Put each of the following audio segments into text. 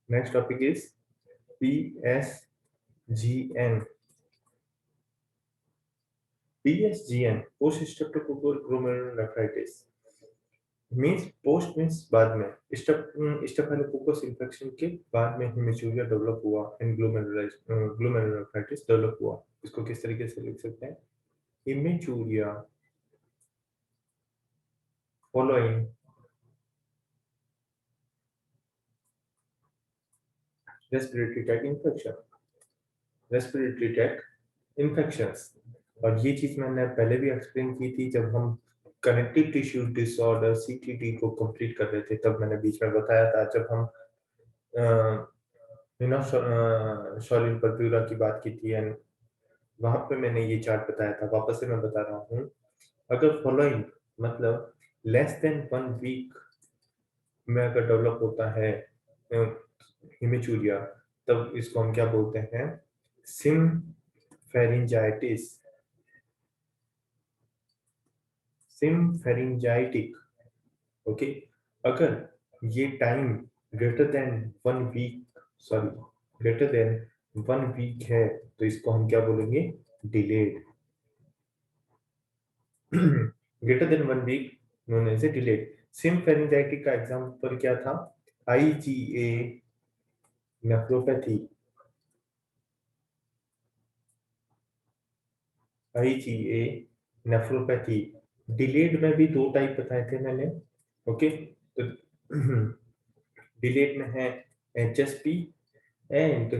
Next topic is PSGN. PSGN, post streptococcal glomerulonephritis, means post means बाद में, staphylococcus infection के बाद में हेमेचूरिया डेवलप हुआ एंड ग्लोमेरुलोनेफ्राइटिस डेवलप हुआ। इसको किस तरीके से लिख सकते हैं? Haematuria following respiratory tract infection, respiratory tract infections. और ये चीज मैंने पहले भी एक्सप्लेन की थी जब हम कनेक्टिव टिश्यू डिसऑर्डर सीटीडी को कंप्लीट कर रहे थे, तब मैंने बीच में बताया था जब हम शॉलिन परप्यूरा की बात की थी एंड वहां पे मैंने ये चार्ट बताया था। वापस से मैं बता रहा हूँ, अगर फॉलोइंग मतलब लेस देन 1 वीक में अगर डेवलप होता है हिमेचूरिया, तब इसको हम क्या बोलते हैं? सिम्फेरिंजाइटिस, सिम्फेरिंजाइटिक। ओके, अगर ये time greater than 1 week, sorry greater than 1 week है, तो इसको हम क्या बोलेंगे? Delayed. Greater than 1 week known as a delayed. Synpharyngitis का एग्जांपल क्या था? IgA nephropathy, IgA nephropathy. Delayed में भी 2 टाइप बताए थे मैंने। ओके, तो डिलेड में है HSP and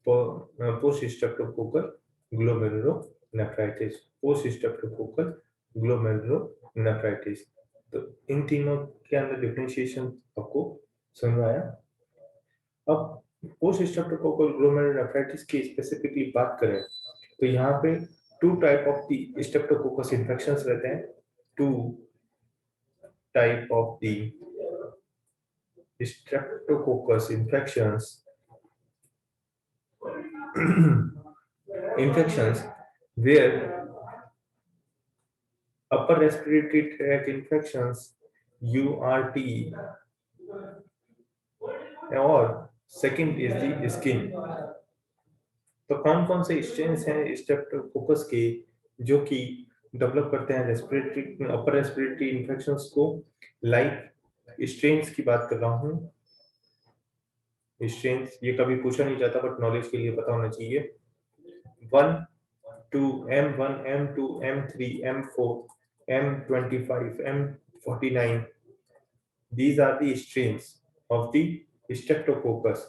post streptococcal glomerulonephritis, post streptococcal glomerulonephritis. तो इन तीनों के अंदर डिफरेंशिएशन आपको समझ में आया? अब पोस्ट स्ट्रेप्टोकोकल ग्लोमेरुलोनेफ्राइटिस की स्पेसिफिकली बात करें तो यहाँ पे 2 type of the Streptococcus infections रहते हैं। 2 type of the streptococcus infections where upper respiratory tract infections URT, और second is the skin। तो कौन कौन से स्ट्रेन्स हैं स्ट्रेप्टोकोकस के जो कि डेवलप करते हैं रेस्पिरेटरी अपर रेस्पिरेटरी इन्फेक्शंस को? लाइक स्ट्रेन्स की बात कर रहा हूँ। स्ट्रेन्स ये कभी पूछा नहीं जाता बट नॉलेज के लिए पता होना चाहिए। 1 2 M1 M2 M3 M4 M25 M49, these are the strains of the streptococcus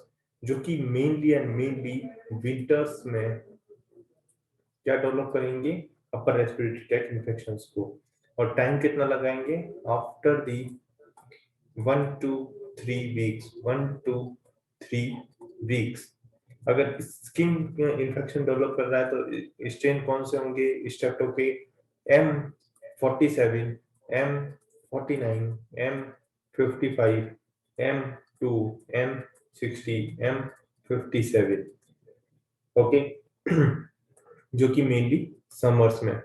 जो कि मेनली एंड मेनली विंटर्स में क्या डेवलप करेंगे? अपर रेस्पिरेटरी ट्रैक्ट इन्फेक्शंस को। और टाइम कितना लगाएंगे? After the 1 to 3 weeks, 1 to 3 weeks. अगर स्किन इन्फेक्शन डेवलप कर रहा है तो स्ट्रेन कौन से होंगे स्ट्रेप्टो के? M47 M49 M55 M2 M60 M57। Okay, जो कि मेनली समर्स में,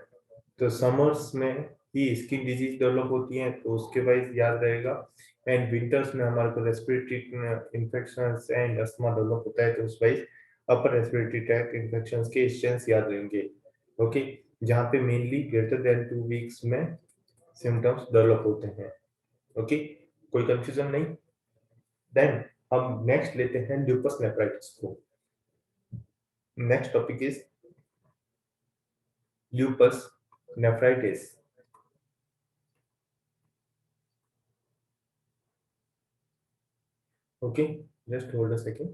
तो समर्स में ही स्किन डिजीज डेवलप होती है तो उसके वाइज याद रहेगा। एंड विंटर्स में हमारे को respiratory infections and asthma develop होता है तो उस wise upper respiratory tract infections के स्ट्रेन्स याद रहेंगे। ओके, जहाँ पे मेनली ग्रेटर देन 2 वीक्स में सिम्टम्स डेवलप होते हैं। ओके, कोई कंफ्यूजन नहीं? देन हम नेक्स्ट लेते हैं ल्यूपस नेफ्राइटिस को। Next topic is lupus nephritis। Okay, just hold a second।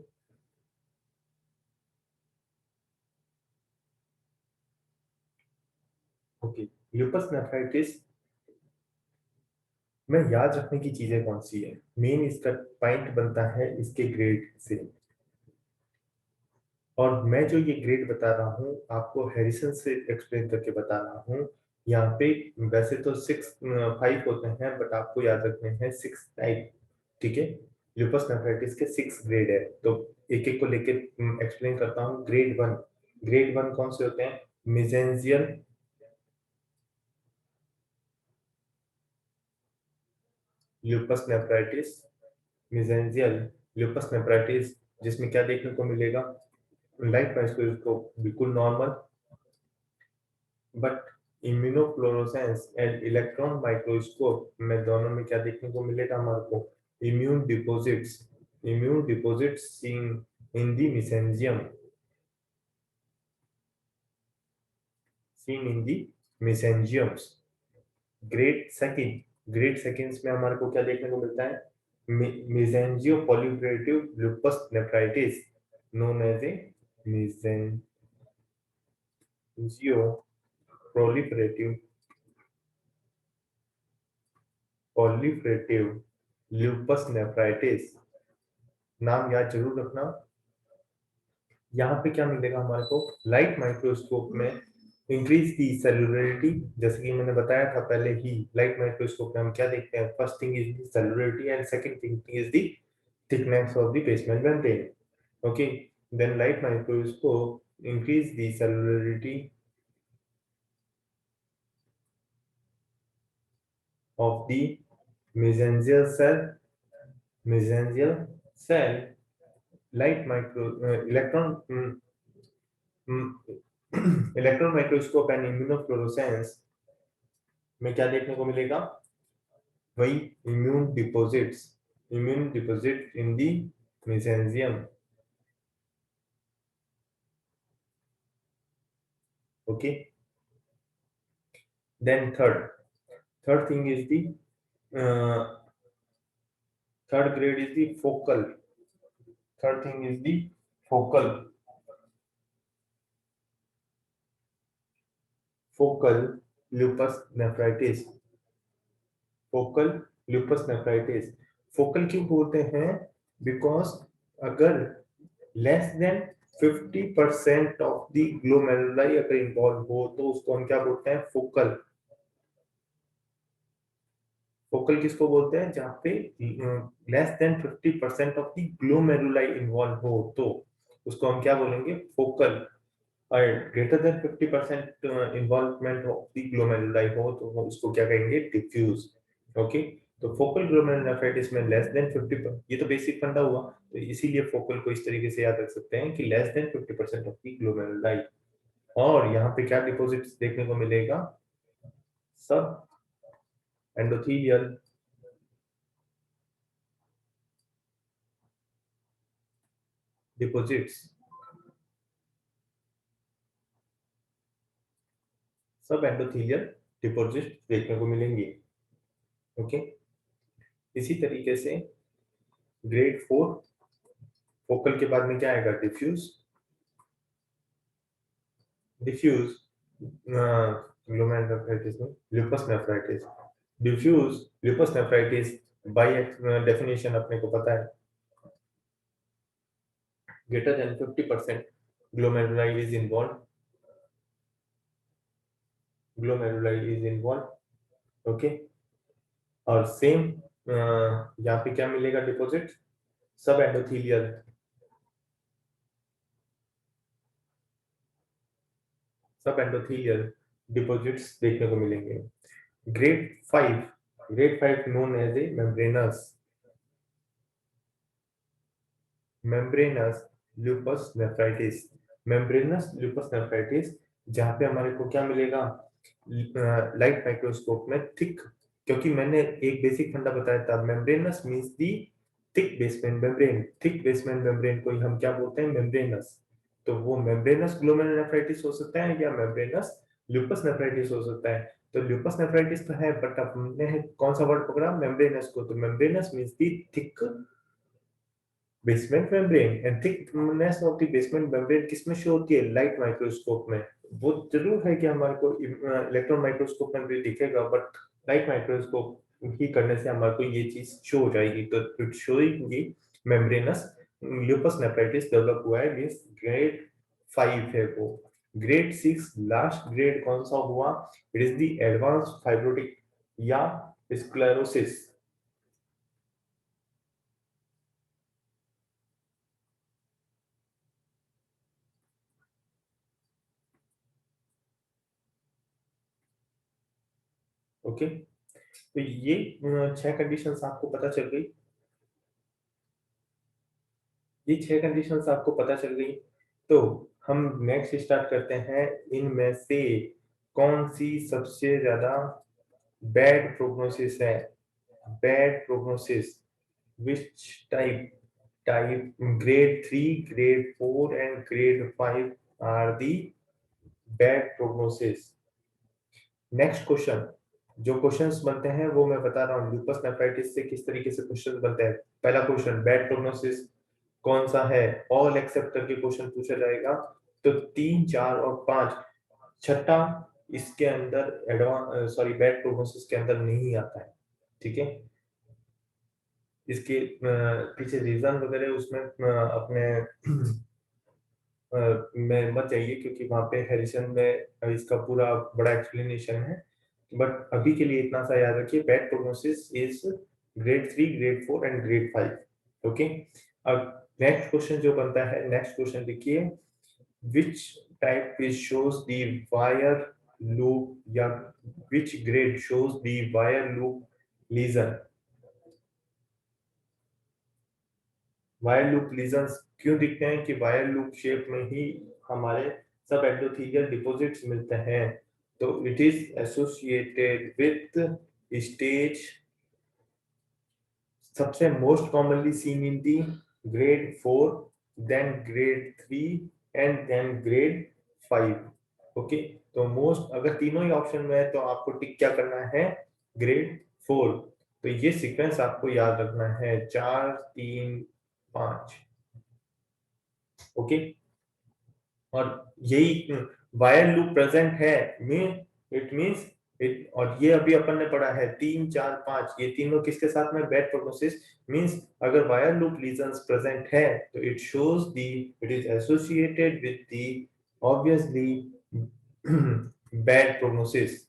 Okay, lupus nephritis में याद रखने की चीजें कौन सी है? मेन इसका पॉइंट बनता है इसके ग्रेड से। और मैं जो ये ग्रेड बता रहा हूँ आपको हैरिसन से एक्सप्लेन करके बता रहा हूँ। यहाँ पे वैसे तो 5 होते हैं बट आपको याद रखने हैं 6 टाइप। ठीक है, ल्यूपस नेफ्राइटिस के 6 ग्रेड है तो एक एक को लेके एक्सप्लेन करता हूँ। ग्रेड 1, ग्रेड 1 कौन से होते हैं? Lupus nephritis, mesangial lupus nephritis, जिसमें क्या देखने को मिलेगा, लाइट माइक्रोस्कोप बिल्कुल normal, but immunofluorescence and electron microscope में दोनों में क्या देखने को मिलेगा हमारे को, immune deposits seen in the mesangium, seen in the mesangiums. Grade seconds में हमारे को क्या देखने को मिलता है, मिसेंजियो proliferative lupus nephritis known as a mesencio proliferative lupus nephritis, नाम याद जरूर रखना। यहाँ पे क्या मिलेगा हमारे को, लाइट माइक्रोस्कोप में इंक्रीज दी सेलुलरिटी, जैसे कि मैंने बताया था पहले ही, लाइट माइक्रोस्कोप में हम क्या देखते हैं, first thing is the cellularity and second thing is the thickness of the basement membrane. Okay, then light microscope increase the cellularity of the mesangial cell. Mesangial cell, light micro electron microscope and immunofluorescence में क्या देखने को मिलेगा, वही immune deposit in the mesangium. Okay, then third thing is the third grade is the focal. Third thing is the focal lupus nephritis. Focal lupus nephritis. Focal क्यों बोलते हैं? Because अगर less than 50% of the glomeruli अगर involve हो तो उसको हम क्या बोलते हैं? Focal. फोकल किसको बोलते हैं? जहाँ पे less than 50% of the glomeruli involve हो तो उसको हम क्या बोलेंगे? फोकल। और greater than 50% involvement of the glomeruli हो तो उसको क्या कहेंगे? डिफ्यूज। ओके, तो फोकल ग्लोमेरुलोनेफ्राइटिस में लेस देन 50, ये तो बेसिक फंडा हुआ, तो इसीलिए फोकल को इस तरीके से याद रख सकते हैं कि less than 50% of the glomeruli. और यहाँ पे क्या डिपॉजिट्स देखने को मिलेगा? सब एंडोथेलियल डिपॉजिट्स, सब एंडोथेलियल डिपॉजिट देखने को मिलेंगे। ओके, इसी तरीके से ग्रेड 4 फोकल के बाद में क्या आएगा? डिफ्यूज ग्लोमेरुलोनेफ्राइटिस में lupus nephritis. Diffuse lupus nephritis by definition अपने को पता है, greater than 50% glomeruli is involved, okay. और सेम यहाँ पे क्या मिलेगा? डिपॉजिट सब एंडोथेलियल डिपॉजिट्स देखने को मिलेंगे। Grade 5 known as a membranous lupus nephritis. Membranous lupus nephritis जहाँ पे हमारे को क्या मिलेगा? लाइट माइक्रोस्कोप में थिक, क्योंकि मैंने एक बेसिक फंडा बताया था, membranous means the thick basement membrane. Thick basement membrane को हम क्या बोलते हैं? मेम्ब्रेनस। तो वो मेम्ब्रेनस ग्लोमेरुलोनेफ्राइटिस हो सकता है या मेम्ब्रेनस लूपस नेफ्राइटिस हो सकता है। तो लूपस नेफ्राइटिस तो है, बट अब हमने कौन सा वर्ड पकड़ा? मेम्ब्रेनस को। तो membranes means the thick basement membrane and thickness of the basement membrane किसमें शो होती है? लाइट माइक्रोस्कोप में। वो जरूर है कि हमारे को इलेक्ट्रॉन माइक्रोस्कोप में भी दिखेगा, बट लाइट माइक्रोस्कोप ही करने से हमारे को ये चीज शो हो जाएगी। तो it showing membranes lupus nephritis develop हुआ है, मींस ग्रेड 5 है वो। ग्रेड 6 लास्ट ग्रेड कौन सा हुआ? It is the advance fibrotic या स्क्लेरोसिस। ओके, तो ये 6 कंडीशंस आपको पता चल गई। ये 6 कंडीशंस आपको पता चल गई। तो हम नेक्स्ट स्टार्ट करते हैं, इनमें से कौन सी सबसे ज्यादा बैड प्रोग्नोसिस है। Bad prognosis, which type grade 3, grade 4 and grade 5 are the bad prognosis। Next question, जो क्वेश्चंस बनते हैं वो मैं बता रहा हूँ, लूपस नेफ्राइटिस से किस तरीके से क्वेश्चन बनते हैं। पहला क्वेश्चन बैड प्रोग्नोसिस कौन सा है, ऑल एक्सेप्ट करके क्वेश्चन पूछा जाएगा। तो 3, 4 और 5, छठा इसके अंदर एडवांस बैड प्रोग्नोसिस के अंदर नहीं आता है। ठीक है, इसके पीछे रीजन वगैरह उसमें अपने में मत जाइए, क्योंकि वहां पे हैरिसन में इसका पूरा बड़ा एक्सप्लेनेशन है। बट अभी के लिए इतना सा याद रखिए, bad prognosis is grade 3, grade 4 and grade 5। Okay, अब नेक्स्ट क्वेश्चन जो बनता है, नेक्स्ट क्वेश्चन देखिए, which type is shows the wire loop या which grade shows the wire loop lesion। Wire loop lesions क्यों दिखते हैं कि वायर लूप शेप में ही हमारे सब एंडोथेलियल डिपॉजिट्स मिलते हैं। तो it is associated with stage, सबसे most commonly seen in the grade 4, then grade 3 and then grade 5। Okay, तो मोस्ट अगर तीनों ही ऑप्शन में है तो आपको टिक क्या करना है, ग्रेड 4। तो ये सीक्वेंस आपको याद रखना है, 4, 3, 5। ओके, और यही वायर लूप प्रेजेंट है मीन इट मींस इट, और ये अभी अपन ने पढ़ा है 3, 4, 5, ये तीनों किसके साथ में, बैड प्रोग्नोसिस। मींस अगर वायर लूप लीजन्स प्रेजेंट है तो it shows the, it is associated with the obviously bad prognosis.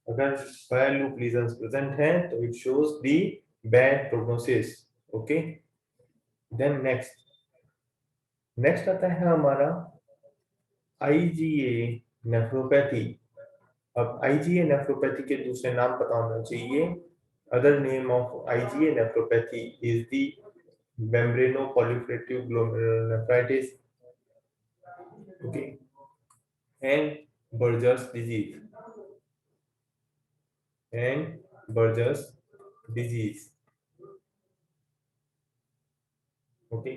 अगर वायर लूप लीजन्स प्रेजेंट है तो it shows the bad prognosis. Okay, then next आता है हमारा आईजीए नेफ्रोपैथी। अब आईजीए नेफ्रोपैथी के दूसरे नाम पता होना चाहिए। Other name of IgA nephropathy is the membranoproliferative glomerulonephritis, okay, and Berger's disease, and Berger's disease. Okay,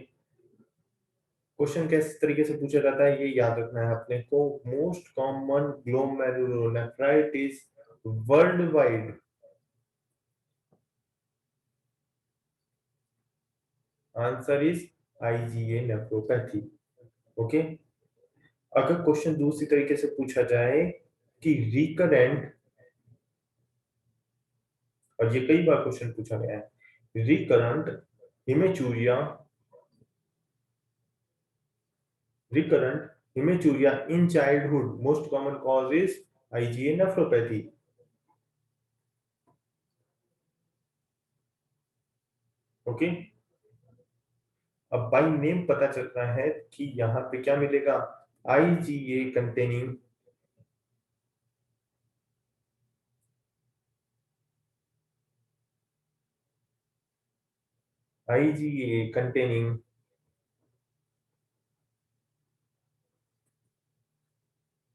question किस तरीके से पूछा जाता है ये याद रखना है अपने को। Most common glomerulonephritis world wide, answer is IgA nephropathy. Okay, अगर क्वेश्चन दूसरी तरीके से पूछा जाए कि रिकरेंट, और ये कई बार क्वेश्चन पूछा गया है, recurrent haematuria, recurrent haematuria in childhood, most common cause is IgA nephropathy. Okay, अब बाय नेम पता चलता है कि यहाँ पे क्या मिलेगा, IgA containing, IgA containing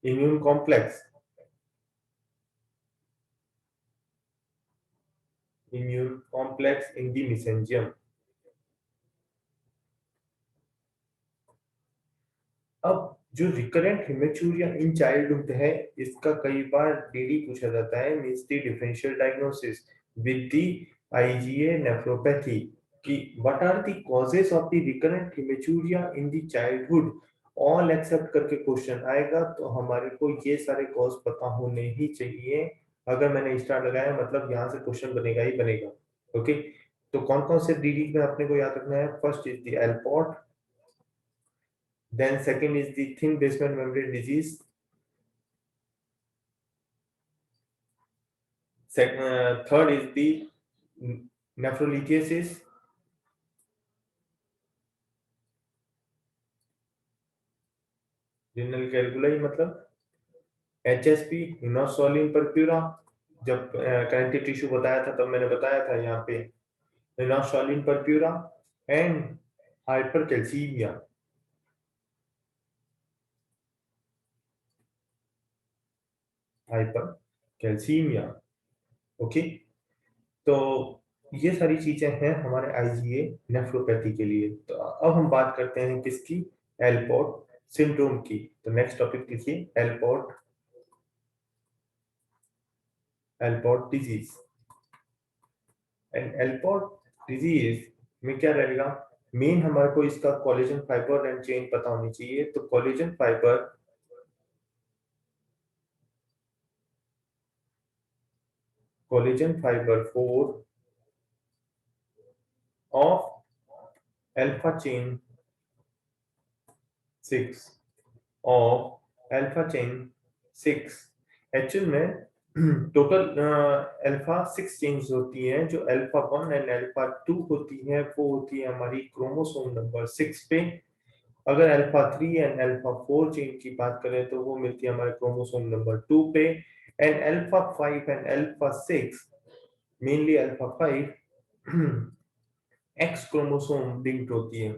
immune complex, immune complex in the mesangium। अब जो रिकरेंट हिमेचूरिया इन चाइल्डहुड है, इसका कई बार डीडी पूछा जाता है, means the differential diagnosis with the IgA nephropathy, कि what are the causes of the recurrent haematuria in the childhood. All except करके क्वेश्चन आएगा तो हमारे को ये सारे कॉज पता होने ही चाहिए। अगर मैंने स्टार लगाया मतलब यहाँ से क्वेश्चन बनेगा ही बनेगा। ओके, तो कौन कौन से डीडी में अपने को याद रखना है, first is the Alport, then second is the thin basement membrane disease, third is the nephrolithiasis, renal calculi मतलब HSP, इनोसोलिन परप्यूरा। जब कनेक्टिव टिश्यू बताया था तब मैंने बताया था यहाँ पे Henoch Schonlein purpura and hypercalcaemia. Hypercalcaemia. Okay, तो ये सारी चीजें हैं हमारे आईजीए नेफ्रोपैथी के लिए। तो अब हम बात करते हैं किसकी, एलपोर्ट सिंड्रोम की। तो नेक्स्ट टॉपिक लिखिए, Alport, Alport disease. And Alport disease में क्या रहेगा, मेन हमारे को इसका कोलेजन फाइबर एंड चेन पता होनी चाहिए। तो collagen fibre 4 of alpha chain 6 of alpha chain 6। Actual में टोटल अल्फा 6 चेन्स होती हैं। जो अल्फा 1 एंड अल्फा 2 होती है वो होती है हमारी क्रोमोसोम नंबर 6 पे। अगर अल्फा 3 एंड अल्फा 4 चेन की बात करें तो वो मिलती है हमारे क्रोमोसोम नंबर 2 पे। And alpha 5 and alpha 6, mainly alpha 5 x chromosome linked होती है।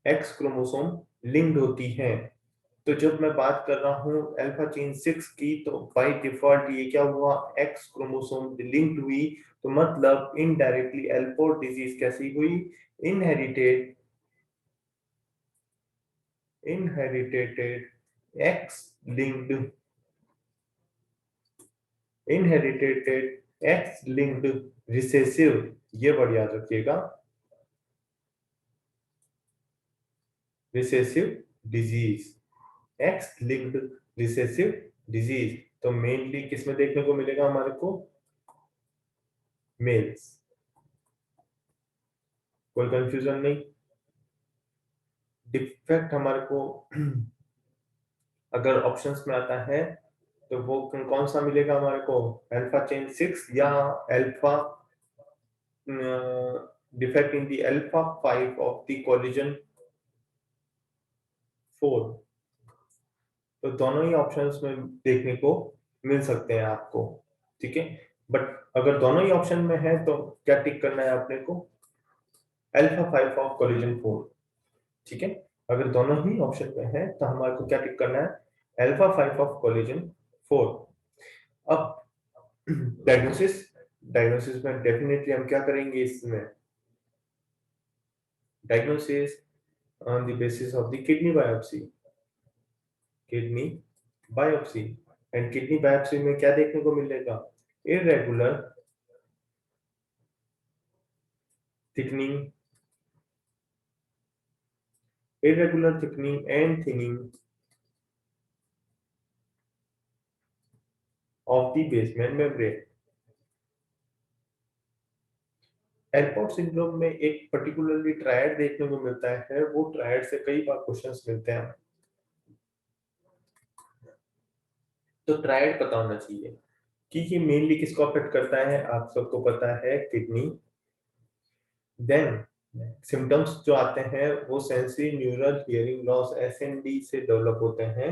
एक्स क्रोमोसोम लिंक्ड होती है। तो जब मैं बात कर रहा हूँ अल्फा चेन 6 की, तो बाय डिफॉल्ट ये क्या हुआ, एक्स क्रोमोसोम लिंक्ड हुई। तो मतलब इनडायरेक्टली एल्पोर्ट डिजीज कैसी हुई, inherited, इनहेरिटेटेड x linked, इनहेरिटेटेड x linked recessive, ये वर्ड याद रखिएगा, recessive disease, x linked recessive disease. तो मेनली किसमें देखने को मिलेगा हमारे को, मेल्स। कोई कंफ्यूजन नहीं। डिफेक्ट हमारे को अगर ऑप्शंस में आता है तो वो कौन सा मिलेगा हमारे को, अल्फा चेन 6 या alpha defect in the alpha 5 of the collision 4। तो दोनों ही ऑप्शंस में देखने को मिल सकते हैं आपको, ठीक है। बट अगर दोनों ही ऑप्शन में है तो क्या टिक करना है अपने को, अल्फा 5 ऑफ कोलिजन 4, ठीक है। अगर दोनों ही ऑप्शन में है तो हमारे को क्या टिक करना है, अल्फा 5 ऑफ कोलिजन 4। अब डायग्नोसिस, डायग्नोसिस में डेफिनेटली हम क्या करेंगे इसमें, diagnosis on the basis of the kidney biopsy, kidney biopsy. And kidney biopsy में क्या देखने को मिलेगा, irregular thickening, irregular thickening and thinning of the basement membrane। Allport syndrome में एक पर्टिकुलरली ट्रायड देखने को मिलता है। वो ट्रायड से कई बार क्वेश्चंस मिलते हैं, तो ट्रायड पता होना चाहिए कि ये मेनली किसको अफेक्ट करता है। आप सबको पता है किडनी। देन सिम्टम्स जो आते हैं वो sensory neural hearing loss SND से डेवलप होते हैं।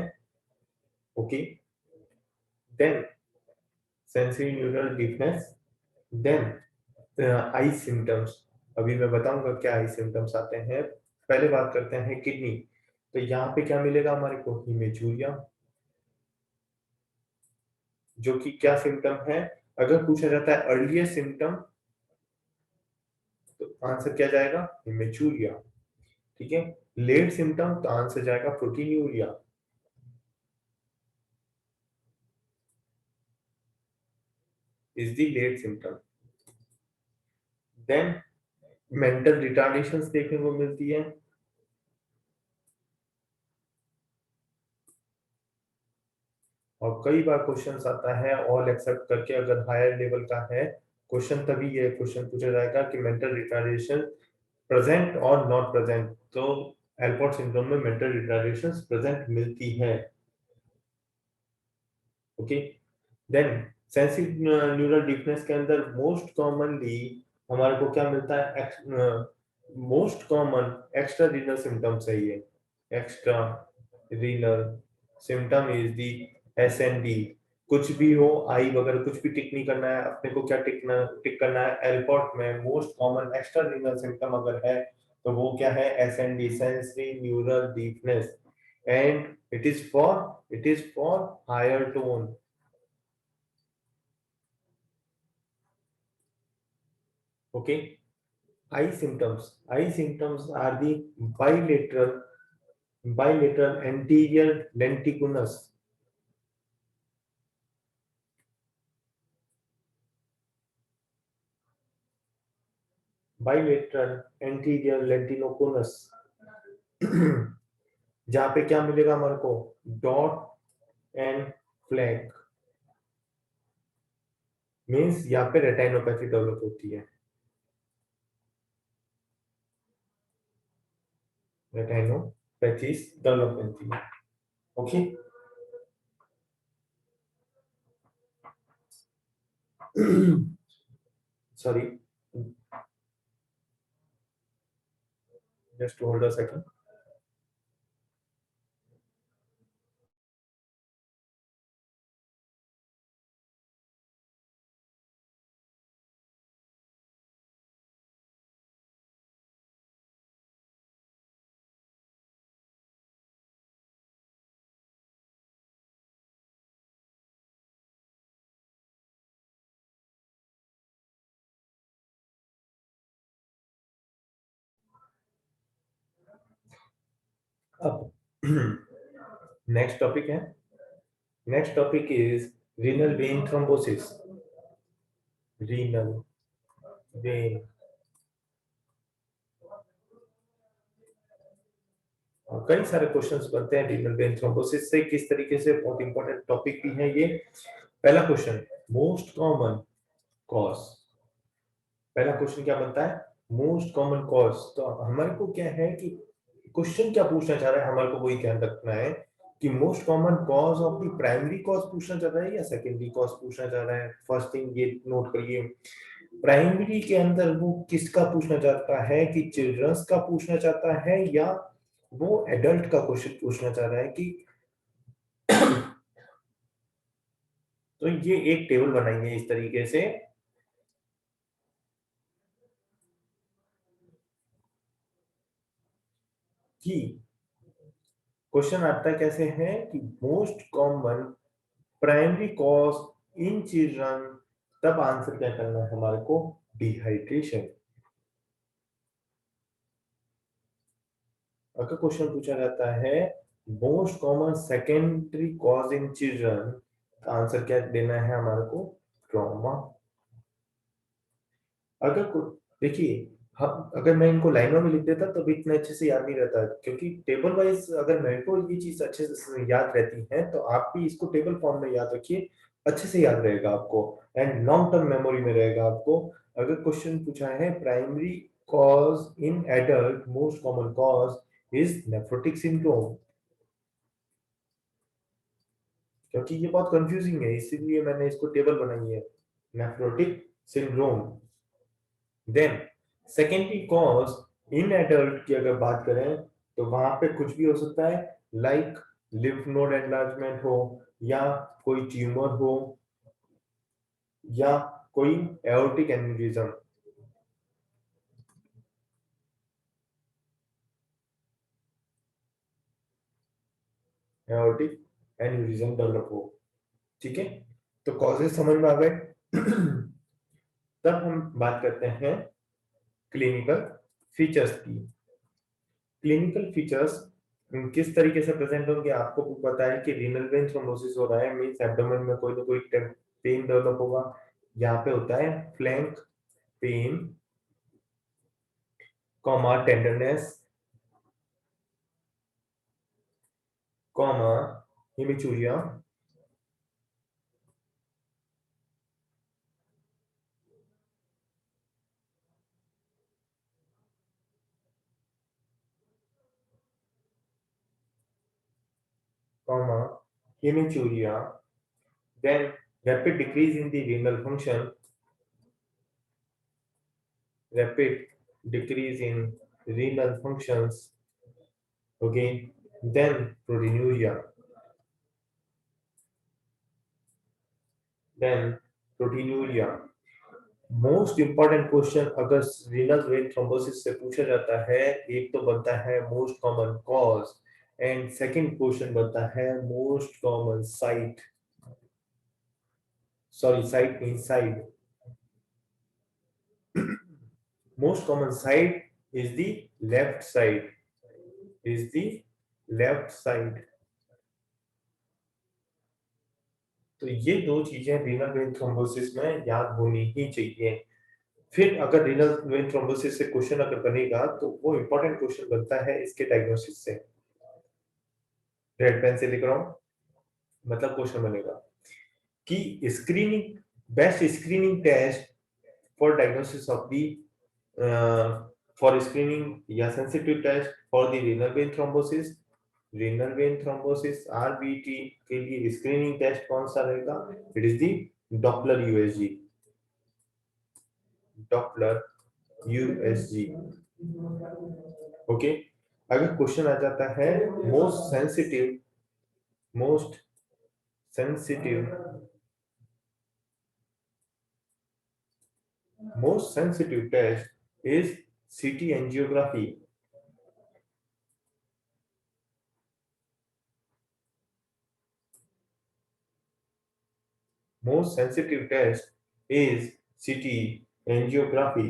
Okay, then sensory neural weakness, then eye symptoms. अभी मैं बताऊंगा क्या आई सिम्टम्स आते हैं। पहले बात करते हैं किडनी। तो यहाँ पे क्या मिलेगा हमारे को, हिमेचूरिया, जो कि क्या सिम्टम है। अगर पूछा जाता है अर्लिएस्ट सिम्टम तो आंसर क्या जाएगा, हिमेचूरिया, ठीक है। लेट सिम्टम तो आंसर जाएगा proteinuria, is the late symptom. Then mental retardations देखने को मिलती है। और कई बार क्वेश्चन आता है ऑल एक्सेप्ट करके, अगर हायर लेवल का है क्वेश्चन तभी ये क्वेश्चन पूछा जाएगा कि मेंटल रिटार्डेशन प्रेजेंट और नॉट प्रेजेंट। तो एल्पोर्ट सिंड्रोम में मेंटल रिटार्डेशन प्रेजेंट मिलती है। Okay, then sensitive neural difference के अंदर मोस्ट कॉमनली हमारे को क्या मिलता है, most common extra renal symptoms है ये। Extra renal symptom is the SND। कुछ भी हो, आई वगैरह कुछ भी टिक नहीं करना है अपने को। क्या टिक करना है एलपॉट में। Most common extra renal symptom अगर है तो वो क्या है, SND, sensory neural deafness. And it is for higher tone. Okay. eye symptoms are the bilateral anterior lenticulus, bilateral anterior lenticulus जहां पे क्या मिलेगा हमारे को, डॉट एंड फ्लैग। मीन्स यहाँ पे रेटाइनोपैथी डेवलप होती है। रेटाइनोपैथी डेवलप होती है। Okay. Sorry, just hold a second. अब नेक्स्ट टॉपिक है, next topic is renal vein thrombosis. Renal when, कई सारे क्वेश्चंस बनते हैं रीनल वेन थ्रोम्बोसिस से, किस तरीके से, बहुत इंपॉर्टेंट टॉपिक भी है ये। पहला क्वेश्चन, मोस्ट कॉमन कॉज। पहला क्वेश्चन क्या बनता है, मोस्ट कॉमन कॉज। तो हमारे को क्या है कि क्वेश्चन क्या पूछना चाह रहा है, हमारे को वही ध्यान रखना है कि most common cause of the primary cause पूछना चाह रहा है या सेकेंडरी कॉज पूछना चाह रहा है। फर्स्ट थिंग ये नोट करिए, प्राइमरी के अंदर वो किसका पूछना चाहता है, कि चिल्ड्रंस का पूछना चाहता है या वो एडल्ट का क्वेश्चन पूछना चाह रहा है कि तो ये एक टेबल बनाएंगे इस तरीके से कि क्वेश्चन आता कैसे है कि most common primary cause in children, तब आंसर क्या करना है हमारे को, डिहाइड्रेशन। अगर क्वेश्चन पूछा जाता है most common secondary cause in children, answer क्या देना है हमारे को, ट्रॉमा। अगर देखिए, हम अगर मैं इनको लाइनों में लिख देता तो भी इतने अच्छे से याद नहीं रहता, क्योंकि टेबल वाइज अगर मेरे को ये चीज अच्छे से याद रहती है तो आप भी इसको टेबल फॉर्म में याद रखिए, अच्छे से याद रहेगा आपको एंड लॉन्ग टर्म मेमोरी में रहेगा आपको। अगर क्वेश्चन पूछा है primary cause in adult, most common cause is nephrotic syndrome, क्योंकि ये बहुत कंफ्यूजिंग है इसीलिए मैंने इसको टेबल बनाई है, nephrotic syndrome. Then secondary cause in adult की अगर बात करें तो वहां पे कुछ भी हो सकता है, लाइक लिम्फ नोड एनलार्जमेंट हो, या कोई ट्यूमर हो, या कोई aortic aneurysm. Aortic aneurysm develop हो। ठीक है, तो कॉजेज समझ में आ गए। तब हम बात करते हैं क्लिनिकल फीचर्स की। क्लिनिकल फीचर्स किस तरीके से प्रेजेंट होंगे, आपको पता है कि रीनल वेन थ्रोम्बोसिस हो रहा है, मींस एब्डोमेन में कोई ना कोई पेन डेवलप होगा। यहाँ पे होता है flank pain, comma tenderness, comma haematuria, comma haematuria, then rapid decrease in the renal function, rapid decrease in renal functions, okay, then proteinuria, then proteinuria. Most important question अगर रीनल वेन थ्रोम्बोसिस से पूछा जाता है, एक तो बनता है most common cause and second question बनता है most common site. Sorry, site mean side. most common side is the left side, is the left side. तो ये दो चीजें रीनल वेन थ्रोम्बोसिस में याद होनी ही चाहिए. फिर अगर रीनल वेन थ्रोम्बोसिस से क्वेश्चन अगर बनेगा तो वो इंपॉर्टेंट क्वेश्चन बनता है इसके डायग्नोसिस से. रेड पेन से लिख रहा हूं, मतलब क्वेश्चन बनेगा कि screening, best screening test for diagnosis of the, for screening या sensitive test for the renal vein thrombosis. Renal vein thrombosis RVT के लिए स्क्रीनिंग टेस्ट कौन सा रहेगा? It is the Doppler USG, Doppler USG. Okay. अगर question आ जाता है most sensitive, most sensitive, most sensitive test is CT angiography. Most sensitive test is CT angiography.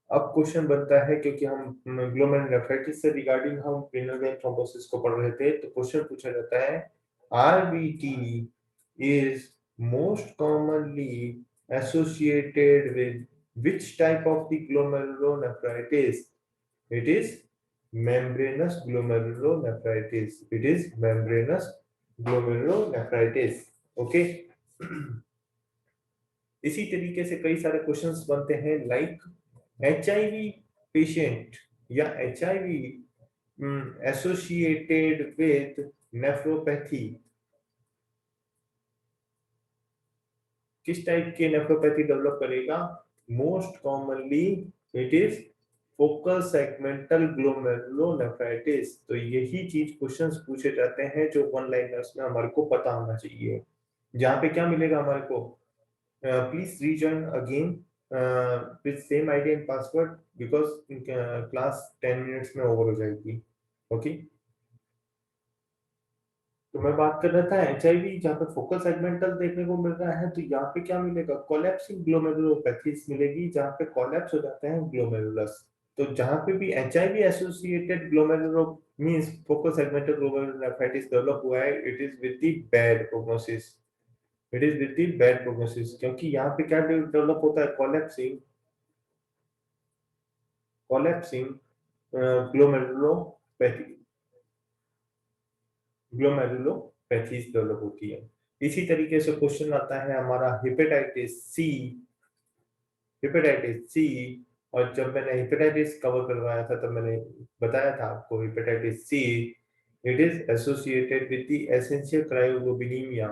अब क्वेश्चन बनता है, क्योंकि हम ग्लोमेरुलोनेफ्राइटिस से रिगार्डिंग हम रीनल वेन थ्रोम्बोसिस को पढ़ रहे थे, तो क्वेश्चन पूछा जाता है RVT is most commonly associated with which type of the glomerulonephritis? It is membranous glomerulonephritis. It is membranous glomerulonephritis. Okay. इसी तरीके से कई सारे क्वेश्चंस बनते हैं, लाइक HIV पेशेंट या HIV एसोसिएटेड विद नेफ्रोपैथी. किस टाइप के नेफ्रोपैथी डेवलप करेगा? Most commonly it is focal segmental glomerulonephritis. तो यही चीज क्वेश्चंस पूछे जाते हैं जो वन लाइनर्स में हमारे को पता होना चाहिए. जहां पे क्या मिलेगा हमारे को? Please rejoin again with same ID and password, because class 10 minutes में ओवर हो जाएगी. ओके. तो मैं बात कर रहा था एचआईवी, जहाँ पे फोकल सेगमेंटल देखने को मिल रहा है, तो यहाँ पे क्या मिलेगा? कोलैप्सिंग ग्लोमेरुलोपैथीज मिलेगी, जहाँ पे कोलैप्स हो जाते हैं ग्लोमेरुलस. तो जहाँ पे भी HIV associated glomerulo means focal segmental glomerulonephritis develop हुआ है, it is with the bad prognosis. It is with the bad prognosis, क्योंकि यहाँ पे क्या डेवलप होता है? कोलैप्सिंग, कोलैप्सिंग ग्लोमेरुलोपैथी, ग्लोमेरुलोपैथीज डेवलप होती है. इसी तरीके से क्वेश्चन आता है हमारा हेपेटाइटिस सी, हेपेटाइटिस सी. और जब मैंने हेपेटाइटिस कवर करवाया था तब मैंने बताया था आपको hepatitis C it is associated with the essential cryoglobulinaemia.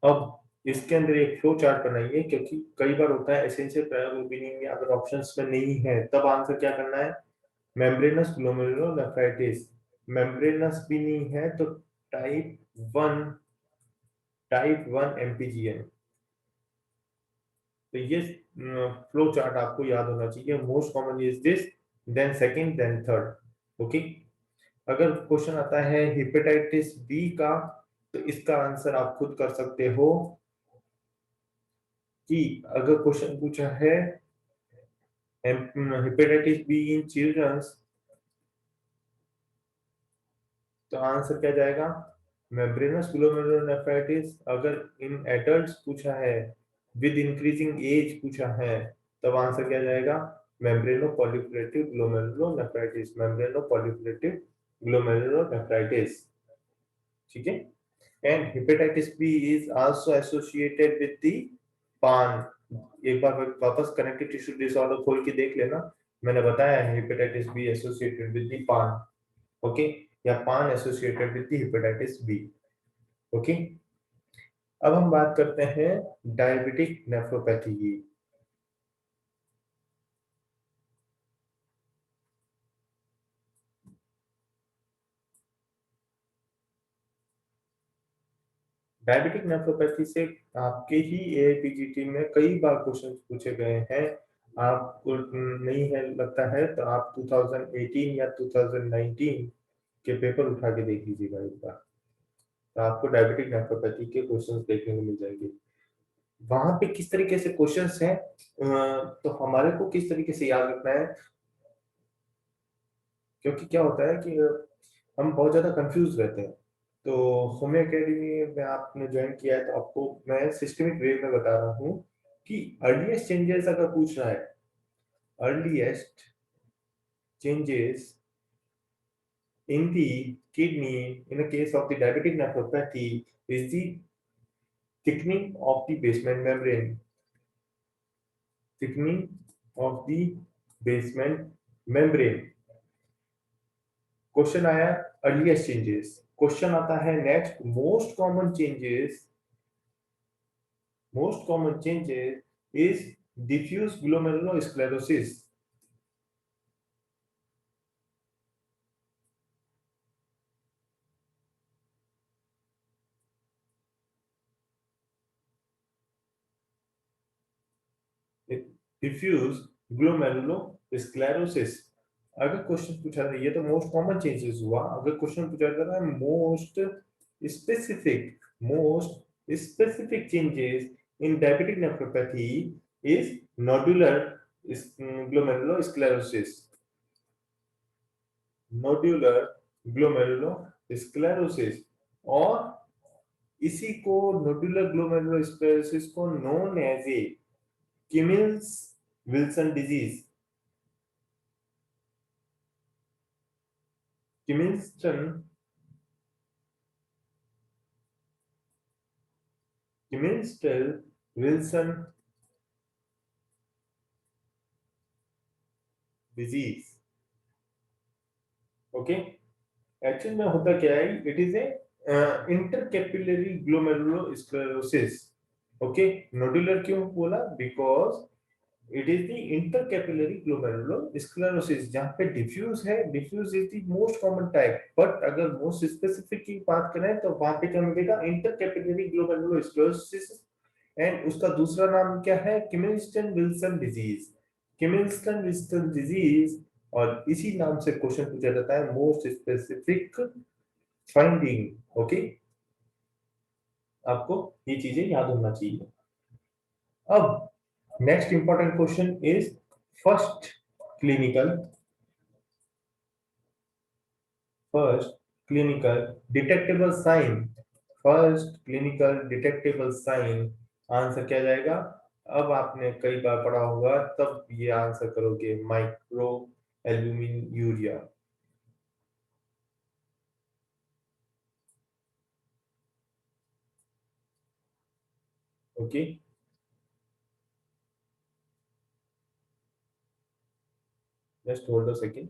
अब इसके अंदर एक फ्लो चार्ट बनाइए, क्योंकि कई बार होता है एसेंशियल क्रायोग्लोबिनीमिया अगर ऑप्शंस में नहीं है तब आंसर क्या करना है? Membranes glomerulonephritis. मेम्ब्रेनस भी नहीं है तो टाइप 1, टाइप 1 एमपीजीएन. तो ये फ्लो चार्ट आपको याद होना चाहिए. Most common is this, then second, then third. Okay. अगर क्वेश्चन आता है हेपेटाइटिस बी का, तो इसका आंसर आप खुद कर सकते हो कि अगर क्वेश्चन पूछा है हेपेटाइटिस बी इन चिल्ड्रंस, तो आंसर क्या जाएगा? Membranes glomerulonephritis. अगर इन एडल्ट्स पूछा है, विद इंक्रीजिंग एज पूछा है, तब आंसर क्या जाएगा? Membranoproliferative glomerulonephritis, membranoproliferative glomerulonephritis. ठीक है. And hepatitis B is also associated with the PAN एक बार वापस कनेक्टिव टिश्यू डिसऑर्डर खोल के देख लेना, मैंने बताया है hepatitis B associated with the PAN, okay, या PAN associated with the hepatitis B, okay. अब हम बात करते हैं डायबिटिक नेफ्रोपैथी की। डायबिटिक नेफ्रोपैथी से आपके ही एआईपीजीटी में कई बार क्वेश्चन पूछे गए हैं। आपको नहीं है लगता है तो आप 2018 या 2019 के पेपर उठा के देख लीजिएगा एक बार, तो आपको डायबिटिक नेफ्रोपैथी के क्वेश्चंस देखने को मिल जाएंगे। वहां पे किस तरीके से क्वेश्चंस हैं, तो हमारे को किस तरीके से याद रखना है, क्योंकि क्या होता है कि हम बहुत ज्यादा कंफ्यूज रहते हैं। तो होम एकेडमी में आपने ज्वाइन किया है तो आपको मैं सिस्टमिक वे में बता रहा हूँ कि अर्लीस्ट चेंजेस अगर पूछ रहा है, earliest changes in the kidney in the case of the diabetic nephropathy is the thickening of the basement membrane, thickening of the basement membrane। Question आया अर्लीस्ट चेंजेस, क्वेश्चन आता है next most common changes is diffuse glomerulosclerosis. Diffuse glomerulosclerosis. अगर question पूछा था, ये तो most common changes हुआ, अगर क्वेश्चन पूछा था most specific changes in diabetic nephropathy is nodular glomerulosclerosis, nodular glomerulosclerosis. और इसी को नोडुलर ग्लोमेरुलोस्क्लेरोसिस को known as a Kimmelstiel Wilson disease, Kimmelstiel Kimmelstiel Wilson disease, okay. Actual में होता क्या है, it is a intercapillary glomerulosclerosis, okay. Nodular क्यों बोला, because it is the intercapillary glomerulosclerosis, जहां पे डिफ्यूज है, diffuse is the most common type, but अगर मोस्ट स्पेसिफिक की बात करें तो वहां पे क्या मिलेगा, इंटरकैपिलरी ग्लोमेरुलोस्क्लेरोसिस। एंड उसका दूसरा नाम क्या है, किमिल्स्टन विल्सन डिजीज, किमिल्स्टन विल्सन डिजीज। और इसी नाम से क्वेश्चन पूछा जाता है मोस्ट स्पेसिफिक फाइंडिंग, ओके। आपको ये चीजें याद होना चाहिए। अब next important question is first clinical first clinical detectable sign, first clinical detectable sign answer क्या जाएगा। अब आपने कई बार पढ़ा होगा, तब ये आंसर करोगे microalbuminuria, okay. Just hold a second.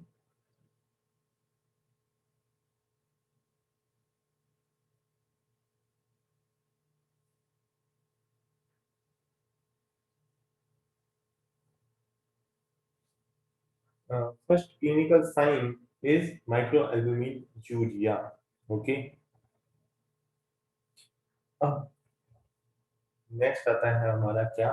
First clinical sign is microalbuminuria, okay. अब नेक्स्ट आता है हमारा क्या,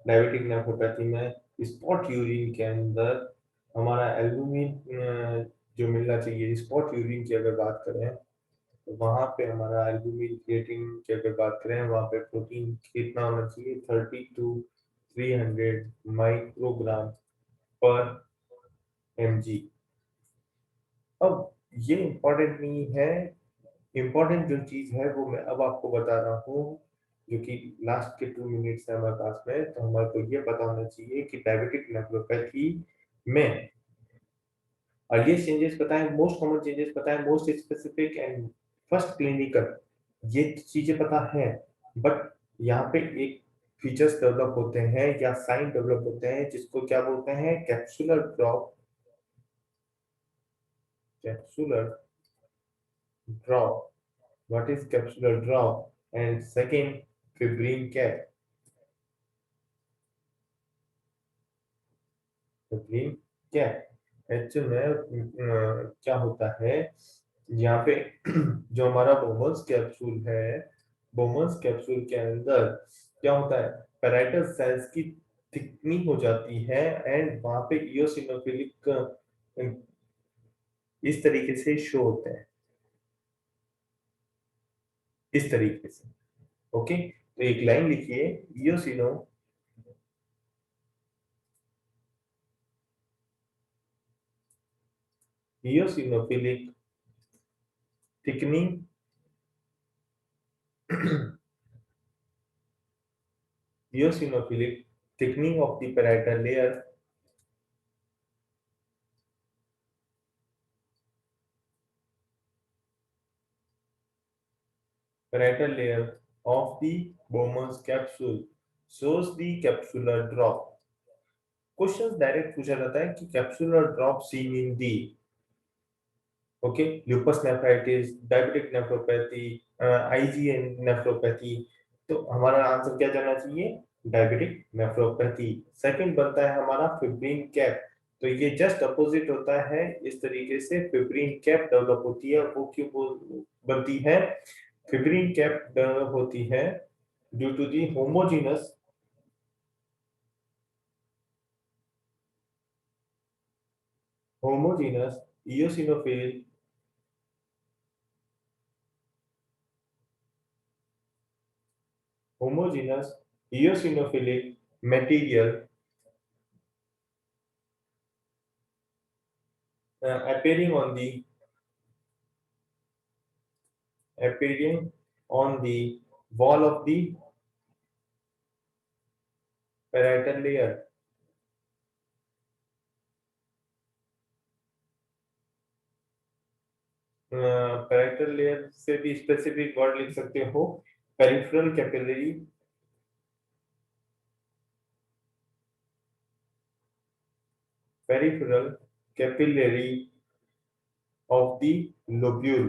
डायबिटिक नेफ्रोपैथी में स्पॉट यूरिन के अंदर हमारा एल्बुमिन जो मिलना चाहिए, स्पॉट यूरिन की अगर बात करें तो वहां पे हमारा एल्बुमिन क्रिएटिन की अगर बात करें, वहां पे प्रोटीन कितना होना चाहिए, 30 to 300 माइक्रोग्राम पर mg। अब ये इंपॉर्टेंट नहीं है, इंपॉर्टेंट जो चीज है वो मैं अब आपको बता रहा हूँ, जो कि लास्ट के 2 मिनट्स है हमारे पास में, तो हमारे को ये पता होना चाहिए कि डायबिटिक नेफ्रोपैथी में अर्लीस्ट चेंजेस पता है, मोस्ट कॉमन चेंजेस पता है, most specific and first clinical, ये चीजें पता है। बट यहाँ पे एक फीचर्स डेवलप होते हैं या साइन डेवलप होते हैं, जिसको क्या बोलते हैं, capsular drop, capsular drop. What is capsular drop? And second, fibrin cap, fibrin cap. Actual में क्या होता है यहाँ पे जो हमारा बोमन्स कैप्सूल है, बोमन्स कैप्सूल के अंदर क्या होता है, पैराइटल सेल्स की थिकनिंग हो जाती है एंड वहां पे इयोसिनोफिलिक इस तरीके से शो होते हैं, इस तरीके से। ओके, तो एक लाइन लिखिए, eosino, eosinophilic thickening eosinophilic thickening of the parietal layer, parietal layer of the Bowman's capsule shows the capsular drop। Question direct पूछा जाता है कि capsular drop scene in the, okay, lupus nephritis, diabetic nephropathy, IGN nephropathy. तो हमारा answer क्या जाना चाहिए, diabetic nephropathy. Second बनता है हमारा फिब्रिन कैप। तो ये जस्ट अपोजिट होता है, इस तरीके से फिब्रिन कैप डेवलप होती है। वो क्यों बनती है, फिब्रिन कैप डेवलप होती है due to the homogeneous, homogeneous eosinophil, homogeneous eosinophilic material appearing on the, appearing on the wall of the parietal layer। Parietal layer से भी स्पेसिफिक वर्ड लिख सकते हो, peripheral capillary, peripheral capillary of the lobule.